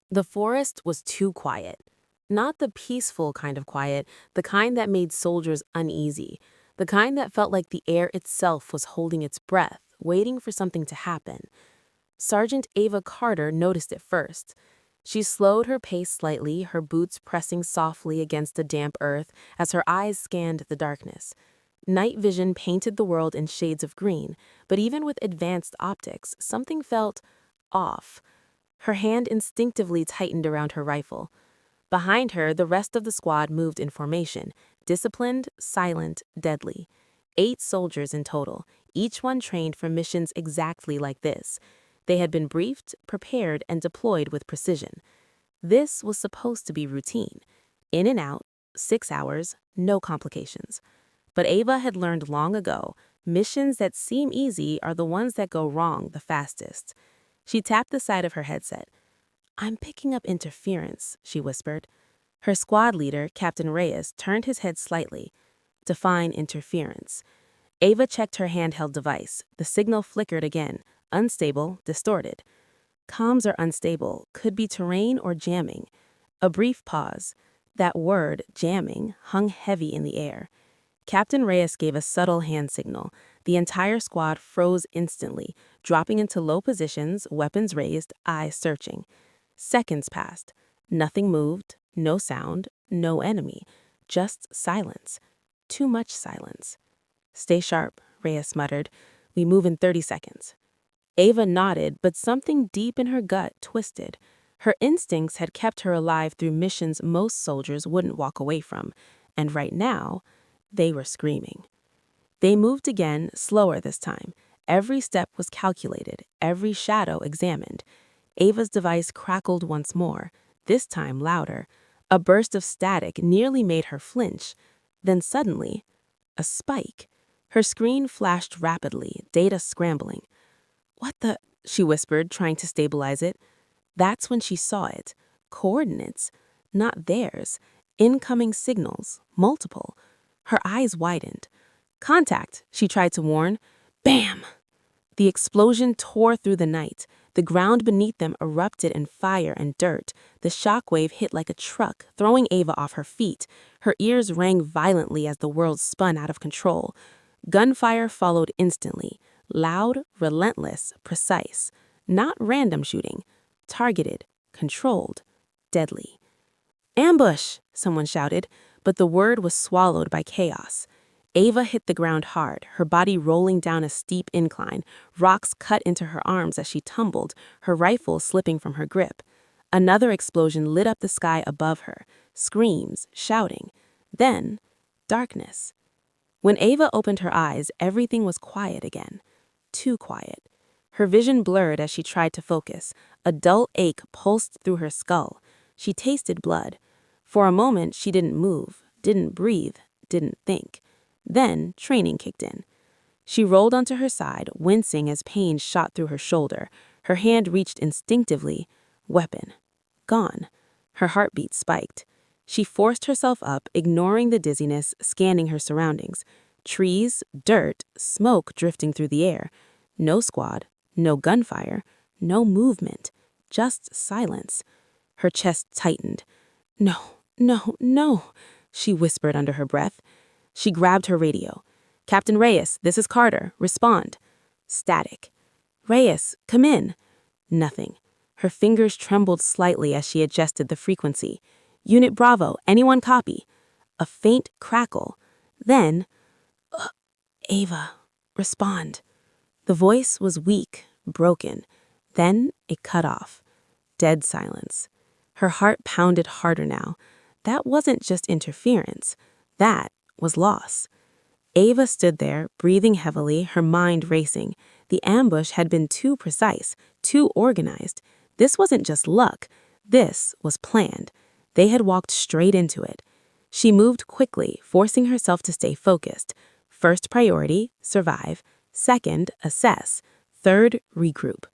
The forest was too quiet. Not the peaceful kind of quiet, the kind that made soldiers uneasy, the kind that felt like the air itself was holding its breath, waiting for something to happen. Sergeant Ava Carter noticed it first. She slowed her pace slightly, her boots pressing softly against the damp earth as her eyes scanned the darkness. Night vision painted the world in shades of green, but even with advanced optics, something felt off. Her hand instinctively tightened around her rifle. Behind her, the rest of the squad moved in formation, disciplined, silent, deadly. 8 soldiers in total, each one trained for missions exactly like this. They had been briefed, prepared, and deployed with precision. This was supposed to be routine. In and out, 6 hours, no complications. But Ava had learned long ago, missions that seem easy are the ones that go wrong the fastest. She tapped the side of her headset. "I'm picking up interference," she whispered. Her squad leader, Captain Reyes, turned his head slightly. Define interference. Ava checked her handheld device. The signal flickered again. Unstable, distorted. Comms are unstable, could be terrain or jamming. A brief pause. That word, jamming, hung heavy in the air. Captain Reyes gave a subtle hand signal. The entire squad froze instantly, dropping into low positions, weapons raised, eyes searching. Seconds passed. Nothing moved, no sound, no enemy. Just silence. Too much silence. "Stay sharp," Reyes muttered. "We move in 30 seconds." Ava nodded, but something deep in her gut twisted. Her instincts had kept her alive through missions most soldiers wouldn't walk away from, and right now, they were screaming. They moved again, slower this time. Every step was calculated, every shadow examined. Ava's device crackled once more, this time louder. A burst of static nearly made her flinch. Then suddenly, a spike. Her screen flashed rapidly, data scrambling. "What the?" she whispered, trying to stabilize it. That's when she saw it. Coordinates. Not theirs. Incoming signals. Multiple. Her eyes widened. "Contact," she tried to warn. Bam! The explosion tore through the night. The ground beneath them erupted in fire and dirt. The shockwave hit like a truck, throwing Ava off her feet. Her ears rang violently as the world spun out of control. Gunfire followed instantly. Loud, relentless, precise. Not random shooting. Targeted, controlled, deadly. "Ambush!" someone shouted, but the word was swallowed by chaos. Ava hit the ground hard, her body rolling down a steep incline. Rocks cut into her arms as she tumbled, her rifle slipping from her grip. Another explosion lit up the sky above her. Screams, shouting. Then, darkness. When Ava opened her eyes, everything was quiet again. Too quiet. Her vision blurred as she tried to focus. A dull ache pulsed through her skull. She tasted blood. For a moment, she didn't move, didn't breathe, didn't think. Then, training kicked in. She rolled onto her side, wincing as pain shot through her shoulder. Her hand reached instinctively. Weapon. Gone. Her heartbeat spiked. She forced herself up, ignoring the dizziness, scanning her surroundings. Trees, dirt, smoke drifting through the air. No squad, no gunfire, no movement. Just silence. Her chest tightened. "No, no, no," she whispered under her breath. She grabbed her radio. "Captain Reyes, this is Carter. Respond." Static. "Reyes, come in." Nothing. Her fingers trembled slightly as she adjusted the frequency. "Unit Bravo, anyone copy?" A faint crackle. Then, "Ava, respond." The voice was weak, broken. Then it cut off. Dead silence. Her heart pounded harder now. That wasn't just interference. That was loss. Ava stood there, breathing heavily, her mind racing. The ambush had been too precise, too organized. This wasn't just luck. This was planned. They had walked straight into it. She moved quickly, forcing herself to stay focused. First priority, survive. Second, assess. Third, regroup.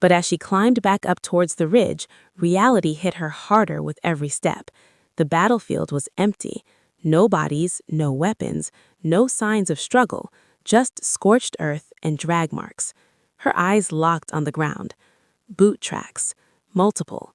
But as she climbed back up towards the ridge, reality hit her harder with every step. The battlefield was empty. No bodies, no weapons, no signs of struggle, just scorched earth and drag marks. Her eyes locked on the ground. Boot tracks. Multiple.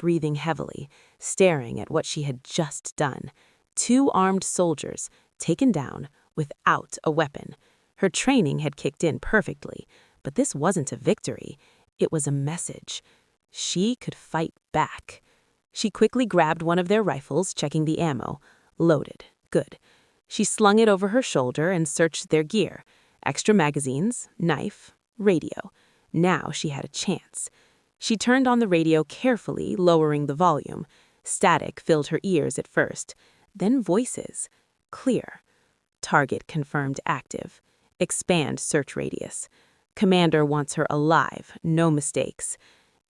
breathing heavily, staring at what she had just done. 2 armed soldiers, taken down, without a weapon. Her training had kicked in perfectly, but this wasn't a victory. It was a message. She could fight back. She quickly grabbed one of their rifles, checking the ammo. Loaded. Good. She slung it over her shoulder and searched their gear. Extra magazines, knife, radio. Now she had a chance. She turned on the radio carefully, lowering the volume. Static filled her ears at first. Then voices. Clear. Target confirmed active. Expand search radius. Commander wants her alive, no mistakes.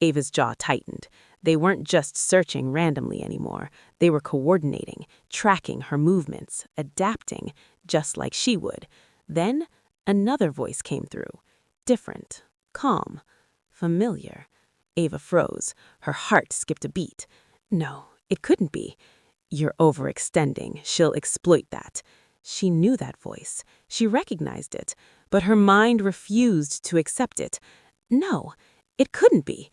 Ava's jaw tightened. They weren't just searching randomly anymore. They were coordinating, tracking her movements, adapting, just like she would. Then another voice came through. Different, calm, familiar. Ava froze. Her heart skipped a beat. No, it couldn't be. You're overextending. She'll exploit that. She knew that voice. She recognized it, but her mind refused to accept it. No, it couldn't be.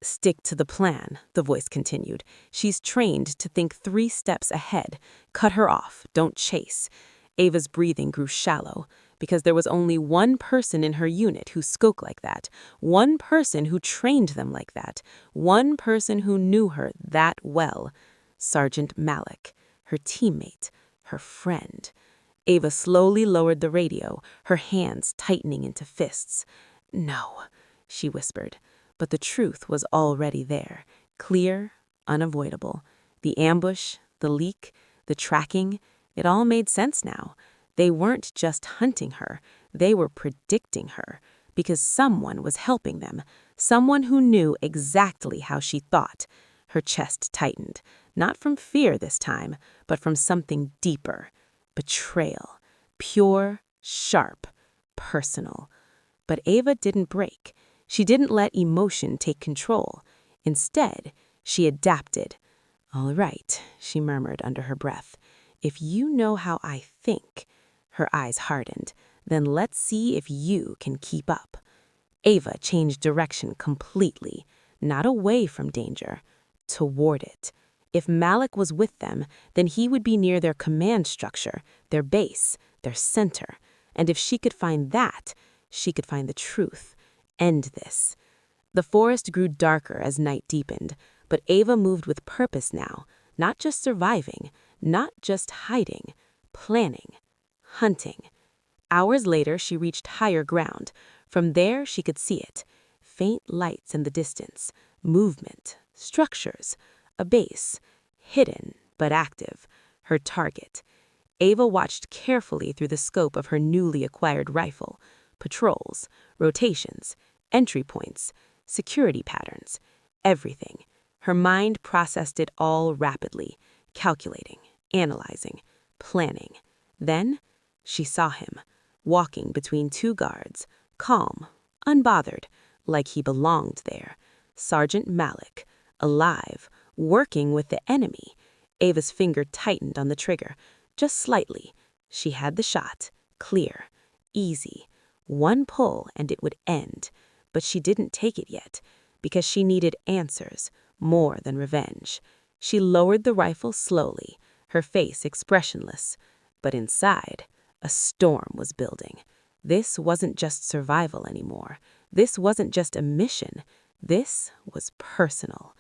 Stick to the plan, the voice continued. She's trained to think 3 steps ahead. Cut her off, don't chase. Ava's breathing grew shallow, because there was only one person in her unit who spoke like that, one person who trained them like that, one person who knew her that well. Sergeant Malik, her teammate, her friend. Ava slowly lowered the radio, her hands tightening into fists. No, she whispered, but the truth was already there, clear, unavoidable. The ambush, the leak, the tracking, it all made sense now. They weren't just hunting her, they were predicting her, because someone was helping them, someone who knew exactly how she thought. Her chest tightened, not from fear this time, but from something deeper. Betrayal. Pure, sharp, personal. But Ava didn't break. She didn't let emotion take control. Instead, she adapted. "All right," she murmured under her breath. "If you know how I think," her eyes hardened, "then let's see if you can keep up." Ava changed direction completely, not away from danger, toward it. If Malik was with them, then he would be near their command structure, their base, their center. And if she could find that, she could find the truth. End this. The forest grew darker as night deepened, but Ava moved with purpose now, not just surviving, not just hiding, planning, hunting. Hours later, she reached higher ground. From there, she could see it. Faint lights in the distance, movement, structures, a base, hidden but active, her target. Ava watched carefully through the scope of her newly acquired rifle. Patrols, rotations, entry points, security patterns, everything. Her mind processed it all rapidly, calculating, analyzing, planning. Then she saw him, walking between 2 guards, calm, unbothered, like he belonged there. Sergeant Malik, alive, working with the enemy. Ava's finger tightened on the trigger, just slightly. She had the shot, clear, easy. One pull and it would end. But she didn't take it yet, because she needed answers, more than revenge. She lowered the rifle slowly, her face expressionless. But inside, a storm was building. This wasn't just survival anymore. This wasn't just a mission. This was personal.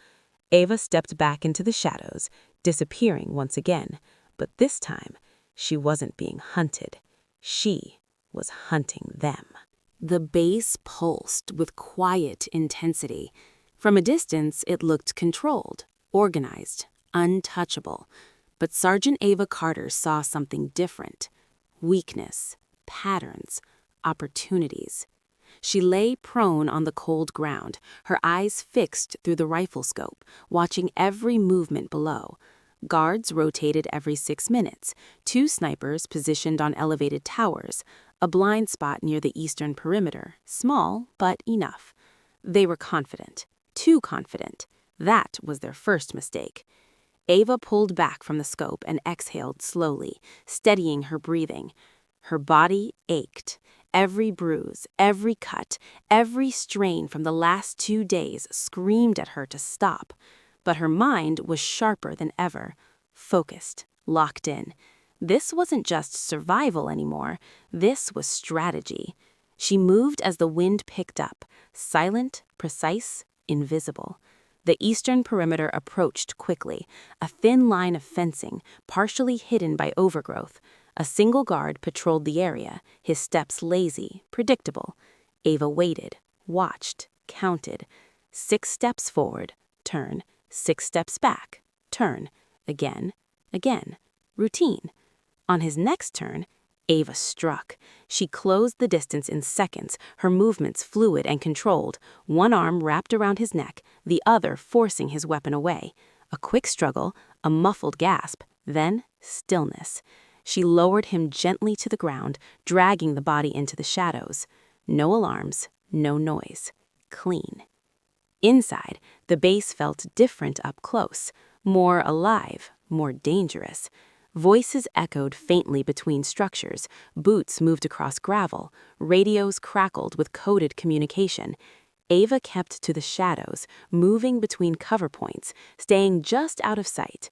Ava stepped back into the shadows, disappearing once again. But this time, she wasn't being hunted. She was hunting them. The base pulsed with quiet intensity. From a distance, it looked controlled, organized, untouchable. But Sergeant Ava Carter saw something different. Weakness, patterns, opportunities. She lay prone on the cold ground, her eyes fixed through the rifle scope, watching every movement below. Guards rotated every 6 minutes, 2 snipers positioned on elevated towers, a blind spot near the eastern perimeter, small but enough. They were confident, too confident. That was their first mistake. Ava pulled back from the scope and exhaled slowly, steadying her breathing. Her body ached. Every bruise, every cut, every strain from the last 2 days screamed at her to stop. but her mind was sharper than ever, focused, locked in. This wasn't just survival anymore, this was strategy. She moved as the wind picked up, silent, precise, invisible. The eastern perimeter approached quickly, a thin line of fencing, partially hidden by overgrowth. A single guard patrolled the area, his steps lazy, predictable. Ava waited, watched, counted. 6 steps forward, turn. 6 steps back, turn. Again, again. Routine. On his next turn, Ava struck. She closed the distance in seconds, her movements fluid and controlled, one arm wrapped around his neck, the other forcing his weapon away. A quick struggle, a muffled gasp, then stillness. She lowered him gently to the ground, dragging the body into the shadows. No alarms, no noise. Clean. Inside, the base felt different up close, more alive, more dangerous. Voices echoed faintly between structures, boots moved across gravel, radios crackled with coded communication. Ava kept to the shadows, moving between cover points, staying just out of sight.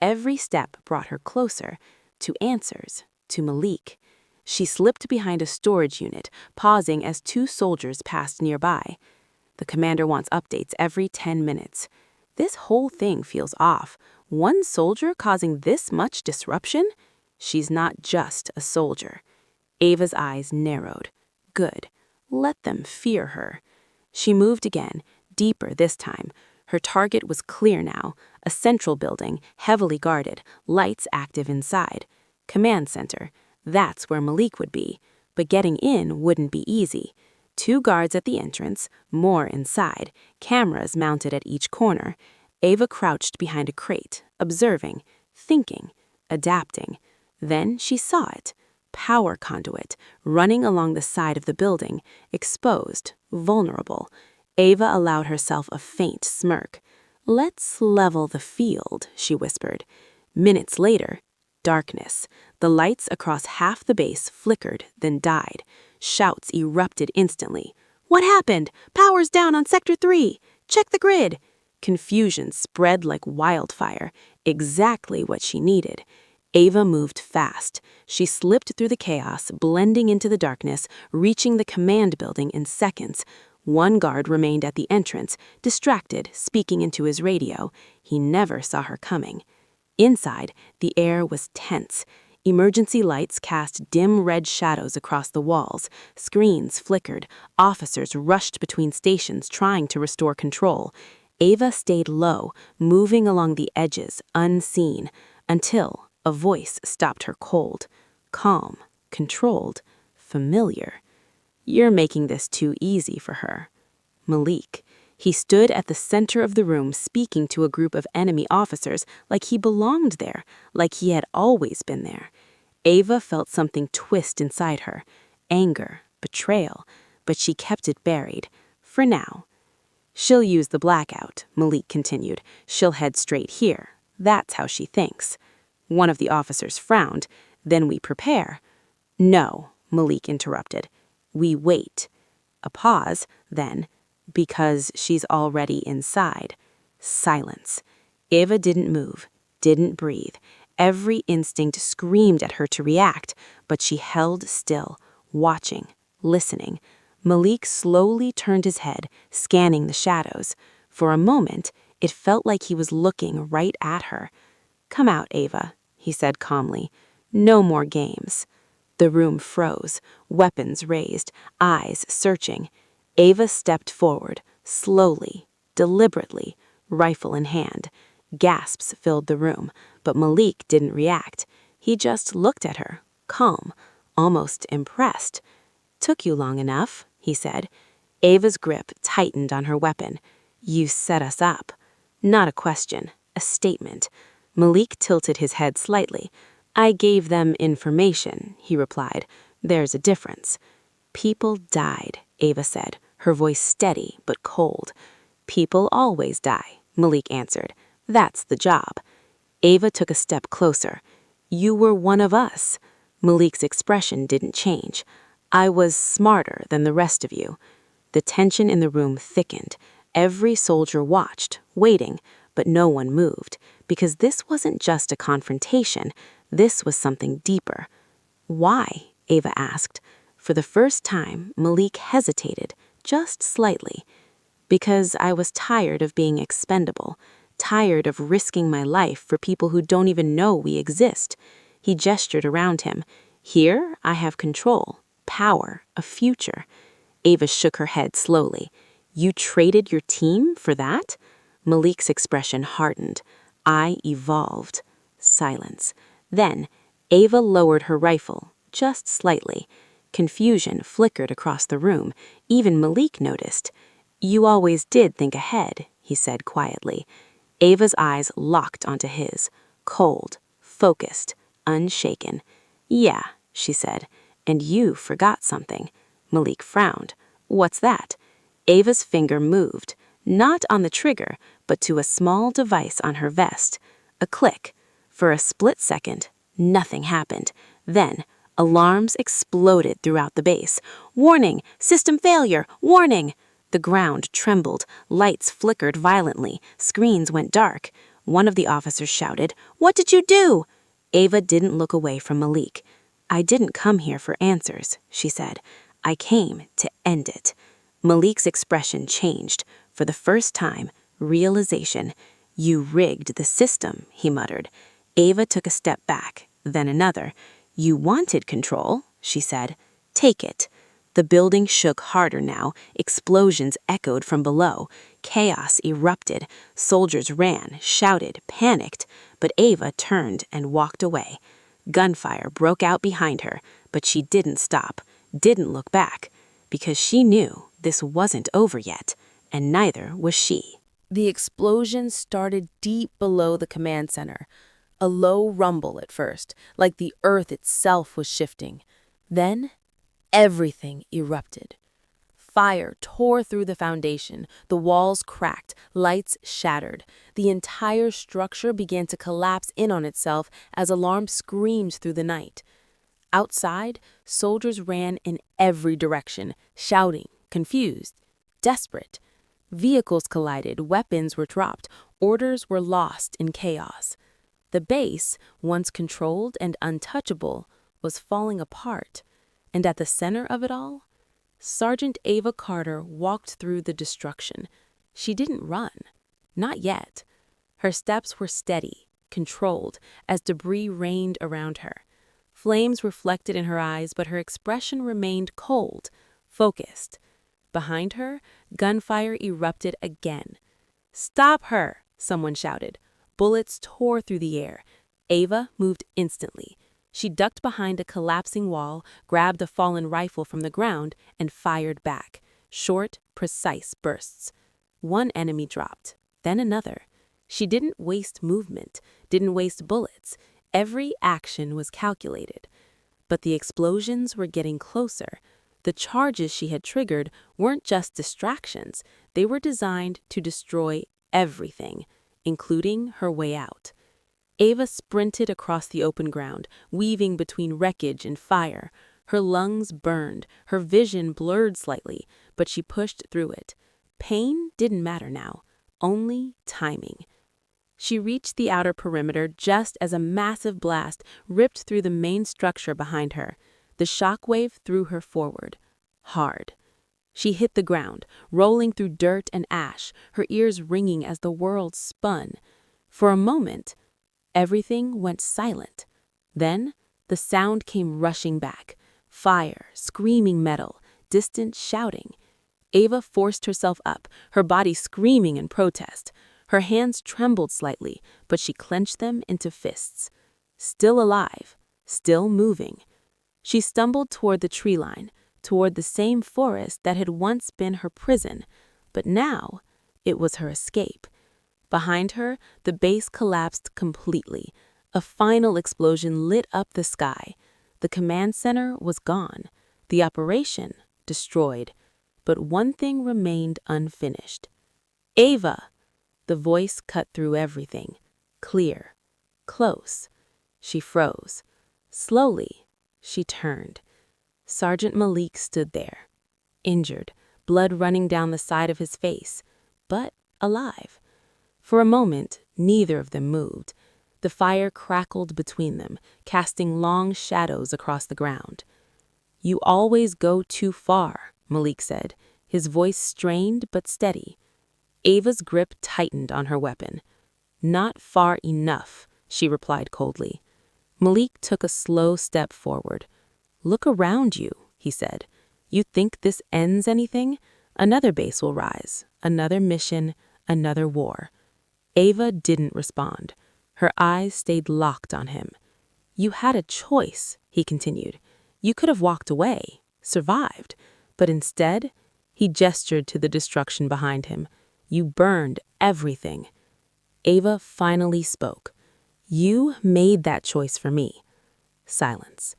Every step brought her closer, to answers, to Malik. She slipped behind a storage unit, pausing as 2 soldiers passed nearby. The commander wants updates every 10 minutes. This whole thing feels off. 1 soldier causing this much disruption? She's not just a soldier. Ava's eyes narrowed. Good. Let them fear her. She moved again, deeper this time. Her target was clear now, a central building, heavily guarded, lights active inside. Command center. That's where Malik would be. But getting in wouldn't be easy. 2 guards at the entrance, more inside, cameras mounted at each corner. Ava crouched behind a crate, observing, thinking, adapting. Then she saw it. Power conduit, running along the side of the building, exposed, vulnerable. Ava allowed herself a faint smirk. "Let's level the field," she whispered. Minutes later, darkness. The lights across half the base flickered, then died. Shouts erupted instantly. "What happened? Power's down on Sector 3! Check the grid!" Confusion spread like wildfire, exactly what she needed. Ava moved fast. She slipped through the chaos, blending into the darkness, reaching the command building in seconds. 1 guard remained at the entrance, distracted, speaking into his radio. He never saw her coming. Inside, the air was tense. Emergency lights cast dim red shadows across the walls. Screens flickered. Officers rushed between stations trying to restore control. Ava stayed low, moving along the edges, unseen, until a voice stopped her cold. Calm, controlled, familiar. "You're making this too easy for her." Malik. He stood at the center of the room speaking to a group of enemy officers like he belonged there, like he had always been there. Ava felt something twist inside her. Anger, betrayal, but she kept it buried. For now. "She'll use the blackout," Malik continued. "She'll head straight here. That's how she thinks." One of the officers frowned. "Then we prepare." "No," Malik interrupted. "We wait." A pause, then, "Because she's already inside." Silence. Ava didn't move, didn't breathe. Every instinct screamed at her to react, but she held still, watching, listening. Malik slowly turned his head, scanning the shadows. For a moment, it felt like he was looking right at her. "Come out, Ava," he said calmly. "No more games." The room froze, weapons raised, eyes searching. Ava stepped forward, slowly, deliberately, rifle in hand. Gasps filled the room, but Malik didn't react. He just looked at her, calm, almost impressed. "Took you long enough," he said. Ava's grip tightened on her weapon. "You set us up." Not a question, a statement. Malik tilted his head slightly. "I gave them information," he replied. "There's a difference." "People died," Ava said, her voice steady but cold. "People always die," Malik answered. "That's the job." Ava took a step closer. "You were one of us." Malik's expression didn't change. "I was smarter than the rest of you." The tension in the room thickened. Every soldier watched, waiting, but no one moved, because this wasn't just a confrontation, this was something deeper. Why? Ava asked. For the first time, Malik hesitated, just slightly. Because I was tired of being expendable, tired of risking my life for people who don't even know we exist. He gestured around him. Here, I have control, power, a future. Ava shook her head slowly. You traded your team for that? Malik's expression hardened. I evolved. Silence. Then, Ava lowered her rifle, just slightly. Confusion flickered across the room. Even Malik noticed. You always did think ahead, he said quietly. Ava's eyes locked onto his, cold, focused, unshaken. Yeah, she said, and you forgot something. Malik frowned. What's that? Ava's finger moved, not on the trigger, but to a small device on her vest. A click. For a split second, nothing happened. Then, alarms exploded throughout the base. Warning! System failure! Warning! The ground trembled, lights flickered violently, screens went dark. One of the officers shouted, What did you do? Ava didn't look away from Malik. I didn't come here for answers, she said. I came to end it. Malik's expression changed. For the first time, realization. You rigged the system, he muttered. Ava took a step back, then another. You wanted control, she said. Take it. The building shook harder now. Explosions echoed from below. Chaos erupted. Soldiers ran, shouted, panicked. But Ava turned and walked away. Gunfire broke out behind her, but she didn't stop, didn't look back, because she knew this wasn't over yet, and neither was she. The explosion started deep below the command center. A low rumble at first, like the earth itself was shifting. Then, everything erupted. Fire tore through the foundation, the walls cracked, lights shattered. The entire structure began to collapse in on itself as alarms screamed through the night. Outside, soldiers ran in every direction, shouting, confused, desperate. Vehicles collided, weapons were dropped, orders were lost in chaos. The base, once controlled and untouchable, was falling apart. And at the center of it all, Sergeant Ava Carter walked through the destruction. She didn't run. Not yet. Her steps were steady, controlled, as debris rained around her. Flames reflected in her eyes, but her expression remained cold, focused. Behind her, gunfire erupted again. Stop her! Someone shouted. Bullets tore through the air. Ava moved instantly. She ducked behind a collapsing wall, grabbed a fallen rifle from the ground, and fired back. Short, precise bursts. One enemy dropped, then another. She didn't waste movement, didn't waste bullets. Every action was calculated. But the explosions were getting closer. The charges she had triggered weren't just distractions. They were designed to destroy everything, including her way out. Ava sprinted across the open ground, weaving between wreckage and fire. Her lungs burned, her vision blurred slightly, but she pushed through it. Pain didn't matter now, only timing. She reached the outer perimeter just as a massive blast ripped through the main structure behind her. The shockwave threw her forward, hard. She hit the ground, rolling through dirt and ash, her ears ringing as the world spun. For a moment, everything went silent. Then, the sound came rushing back. Fire, screaming metal, distant shouting. Ava forced herself up, her body screaming in protest. Her hands trembled slightly, but she clenched them into fists. Still alive, still moving. She stumbled toward the tree line, toward the same forest that had once been her prison, but now it was her escape. Behind her, the base collapsed completely. A final explosion lit up the sky. The command center was gone, the operation destroyed. But one thing remained unfinished. Ava! The voice cut through everything. Clear. Close. She froze. Slowly, she turned. Sergeant Malik stood there, injured, blood running down the side of his face, but alive. For a moment, neither of them moved. The fire crackled between them, casting long shadows across the ground. "You always go too far," Malik said, his voice strained but steady. Ava's grip tightened on her weapon. "Not far enough," she replied coldly. Malik took a slow step forward. "Look around you," he said. "You think this ends anything? Another base will rise, another mission, another war." Ava didn't respond. Her eyes stayed locked on him. "You had a choice," he continued. "You could have walked away, survived. But instead," he gestured to the destruction behind him, "you burned everything." Ava finally spoke. "You made that choice for me." Silence.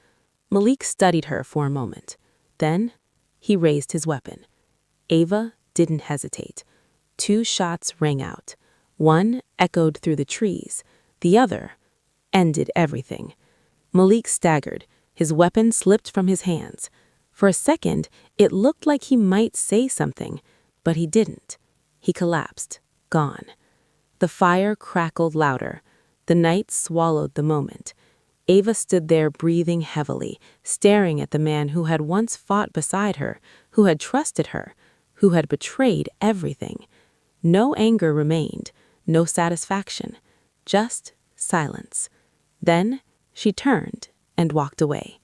Malik studied her for a moment. Then he raised his weapon. Ava didn't hesitate. 2 shots rang out. One echoed through the trees. The other ended everything. Malik staggered. His weapon slipped from his hands. For a second, it looked like he might say something, but he didn't. He collapsed, gone. The fire crackled louder. The night swallowed the moment. Ava stood there breathing heavily, staring at the man who had once fought beside her, who had trusted her, who had betrayed everything. No anger remained, no satisfaction, just silence. Then she turned and walked away.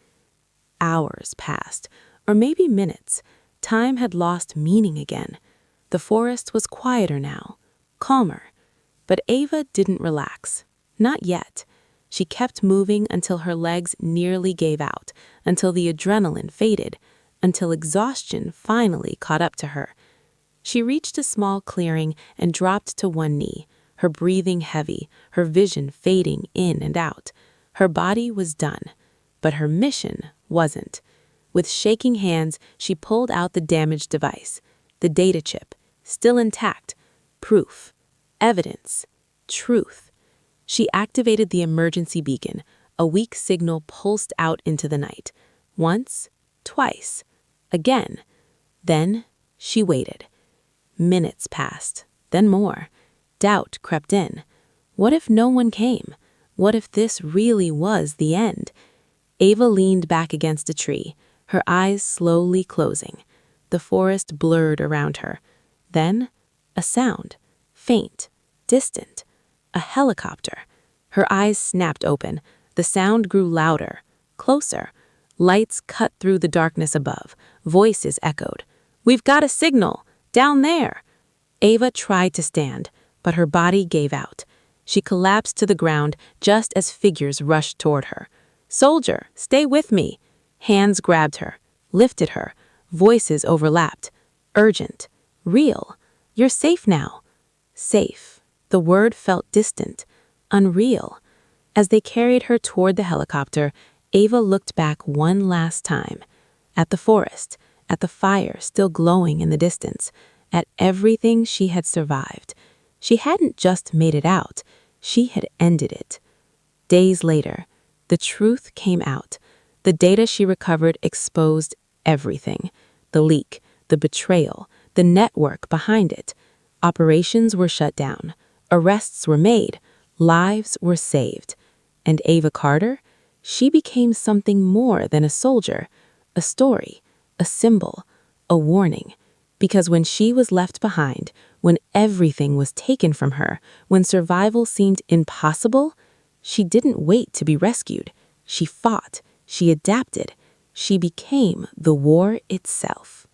Hours passed, or maybe minutes. Time had lost meaning again. The forest was quieter now, calmer. But Ava didn't relax. Not yet. She kept moving until her legs nearly gave out, until the adrenaline faded, until exhaustion finally caught up to her. She reached a small clearing and dropped to one knee, her breathing heavy, her vision fading in and out. Her body was done, but her mission wasn't. With shaking hands, she pulled out the damaged device, the data chip, still intact, proof, evidence, truth. She activated the emergency beacon. A weak signal pulsed out into the night. Once, twice, again. Then she waited. Minutes passed, then more. Doubt crept in. What if no one came? What if this really was the end? Ava leaned back against a tree, her eyes slowly closing. The forest blurred around her. Then, a sound, faint, distant. A helicopter. Her eyes snapped open. The sound grew louder, closer. Lights cut through the darkness above. Voices echoed. "We've got a signal! Down there!" Ava tried to stand, but her body gave out. She collapsed to the ground just as figures rushed toward her. "Soldier, stay with me!" Hands grabbed her, lifted her. Voices overlapped. Urgent. Real. "You're safe now." Safe. The word felt distant, unreal. As they carried her toward the helicopter, Ava looked back one last time. At the forest, at the fire still glowing in the distance, at everything she had survived. She hadn't just made it out, she had ended it. Days later, the truth came out. The data she recovered exposed everything. The leak, the betrayal, the network behind it. Operations were shut down. Arrests were made. Lives were saved. And Ava Carter? She became something more than a soldier. A story, a symbol, a warning. Because when she was left behind, when everything was taken from her, when survival seemed impossible, she didn't wait to be rescued. She fought. She adapted. She became the war itself.